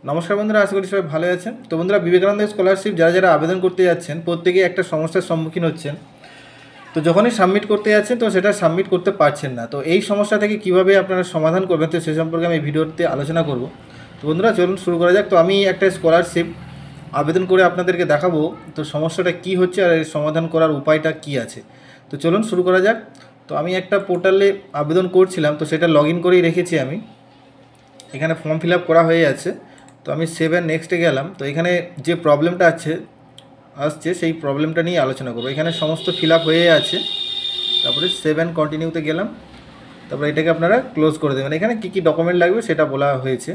নমস্কার বন্ধুরা, আশা করি সবাই ভালো আছেন। তো বন্ধুরা, বিবেকানন্দ স্কলারশিপ যারা যারা আবেদন করতে যাচ্ছেন প্রত্যেকেই একটা সমস্যার সম্মুখীন হচ্ছেন। তো যখনই সাবমিট করতে যাচ্ছেন তো সেটা সাবমিট করতে পারছেন না। তো এই সমস্যা থেকে কীভাবে আপনারা সমাধান করবেন তো সে সম্পর্কে আমি ভিডিওতে আলোচনা করব। তো বন্ধুরা চলুন শুরু করা যাক। তো আমি একটা স্কলারশিপ আবেদন করে আপনাদেরকে দেখাবো তো সমস্যাটা কী হচ্ছে আর এর সমাধান করার উপায়টা কী আছে। তো চলুন শুরু করা যাক। তো আমি একটা পোর্টালে আবেদন করছিলাম, তো সেটা লগ ইন করেই রেখেছি আমি। এখানে ফর্ম ফিল আপ করা হয়ে আছে। তো আমি সেভ অ্যান্ড নেক্সটে গেলাম। তো এখানে যে প্রবলেমটা আসছে সেই প্রবলেমটা নিয়ে আলোচনা করবো। এখানে সমস্ত ফিল আপ হয়ে আছে। তারপরে সেভ অ্যান্ড কন্টিনিউতে গেলাম। তারপরে এটাকে আপনারা ক্লোজ করে দেবেন। এখানে কী কী ডকুমেন্ট লাগবে সেটা বলা হয়েছে।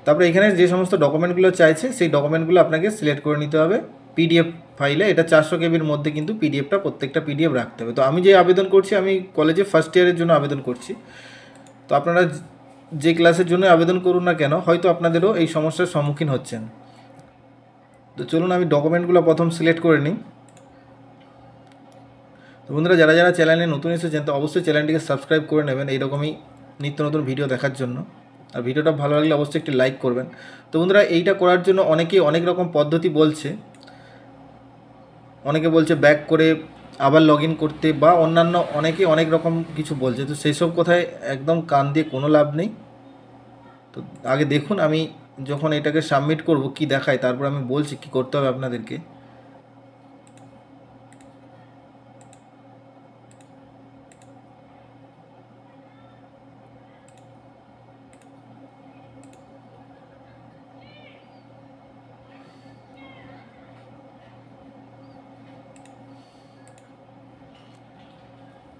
তারপরে এখানে যে সমস্ত ডকুমেন্টগুলো চাইছে সেই ডকুমেন্টগুলো আপনাকে সিলেক্ট করে নিতে হবে পিডিএফ ফাইলে। এটা 400 কেবির মধ্যে কিন্তু পিডিএফটা প্রত্যেকটা পিডিএফ রাখতে হবে। তো আমি যে আবেদন করছি, আমি কলেজে ফার্স্ট ইয়ারের জন্য আবেদন করছি। তো আপনারা যে ক্লাসের জন্য আবেদন করুন না কেন, হয়তো আপনাদেরও এই সমস্যার সম্মুখীন হচ্ছেন। তো চলুন আমি ডকুমেন্টগুলো প্রথম সিলেক্ট করে নিই। তো বন্ধুরা, যারা যারা চ্যানেলে নতুন এসেছেন তো অবশ্যই চ্যানেলটিকে সাবস্ক্রাইব করে নেবেন এইরকমই নিত্য নতুন ভিডিও দেখার জন্য। আর ভিডিওটা ভালো লাগলে অবশ্যই একটি লাইক করবেন। তো বন্ধুরা, এইটা করার জন্য অনেকেই অনেক রকম পদ্ধতি বলছে। অনেকে বলছে ব্যাক করে আবার লগ ইন করতে, বা অন্যান্য অনেকে অনেক রকম কিছু বলছে। তো সেই সব কথায় একদম কান দিয়ে কোনো লাভ নেই। তো আগে দেখুন আমি যখন এটাকে সাবমিট করব কি দেখায়, তারপর আমি বলছি কি করতে হবে আপনাদেরকে।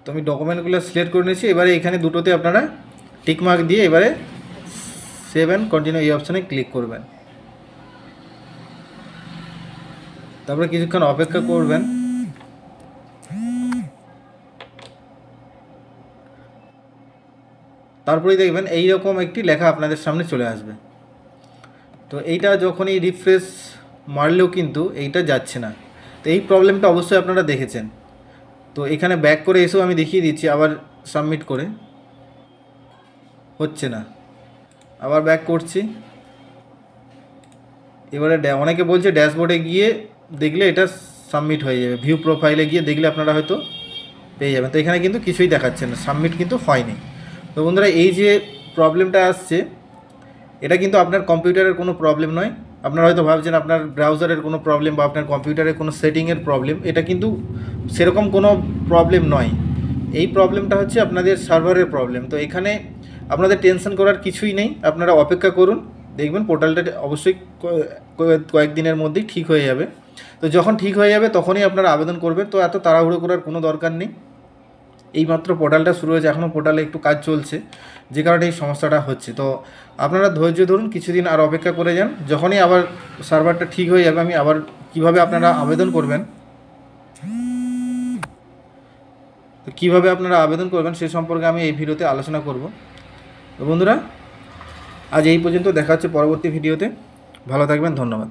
তো আমি ডকুমেন্টগুলো সিলেক্ট করে নিয়েছি। এবারে এখানে দুটোতে আপনারা টিকমার্ক দিয়ে এবারে সেভ অ্যান্ড কন্টিনিউ এই অপশানে ক্লিক করবেন। তারপরে কিছুক্ষণ অপেক্ষা করবেন। তারপরেই দেখবেন এই রকম একটি লেখা আপনাদের সামনে চলে আসবে। তো এইটা যখনই রিফ্রেশ মারলেও কিন্তু এইটা যাচ্ছে না। তো এই প্রবলেমটা অবশ্যই আপনারা দেখেছেন। তো এখানে ব্যাক করে এসেও আমি দেখিয়ে দিচ্ছি, আবার সাবমিট করে হচ্ছে না। আবার ব্যাক করছি। এবারে অনেকে বলছে ড্যাশবোর্ডে গিয়ে দেখলে এটা সাবমিট হয়ে যাবে। ভিউ প্রোফাইলে গিয়ে দেখলে আপনারা হয়তো পেয়ে যাবেন। তো এখানে কিন্তু কিছুই দেখাচ্ছে না, সাবমিট কিন্তু হয়নি। তো বন্ধুরা, এই যে প্রবলেমটা আসছে এটা কিন্তু আপনার কম্পিউটারের কোনো প্রবলেম নয়। আপনারা হয়তো ভাবছেন আপনার ব্রাউজারের কোনো প্রবলেম বা আপনার কম্পিউটারের কোনো সেটিংয়ের প্রবলেম। এটা কিন্তু সেরকম কোনো প্রবলেম নয়। এই প্রবলেমটা হচ্ছে আপনাদের সার্ভারের প্রবলেম। তো এখানে আপনাদের টেনশন করার কিছুই নেই। আপনারা অপেক্ষা করুন, দেখবেন পোর্টালটা অবশ্যই কয়েকদিনের মধ্যেই ঠিক হয়ে যাবে। তো যখন ঠিক হয়ে যাবে তখনই আপনারা আবেদন করবেন। তো এত তাড়াহুড়ো করার কোনো দরকার নেই। এইমাত্র পোর্টালটা শুরু হয়েছে, এখনও পোর্টালে একটু কাজ চলছে, যে কারণে এই সমস্যাটা হচ্ছে। তো আপনারা ধৈর্য ধরুন, কিছুদিন আর অপেক্ষা করে যান। যখনই আবার সার্ভারটা ঠিক হয়ে যাবে আমি আবার কীভাবে আপনারা আবেদন করবেন, তো কীভাবে আপনারা আবেদন করবেন সে সম্পর্কে আমি এই ভিডিওতে আলোচনা করব। তো বন্ধুরা, আজ এই পর্যন্ত, দেখা হচ্ছে পরবর্তী ভিডিওতে। ভালো থাকবেন, ধন্যবাদ।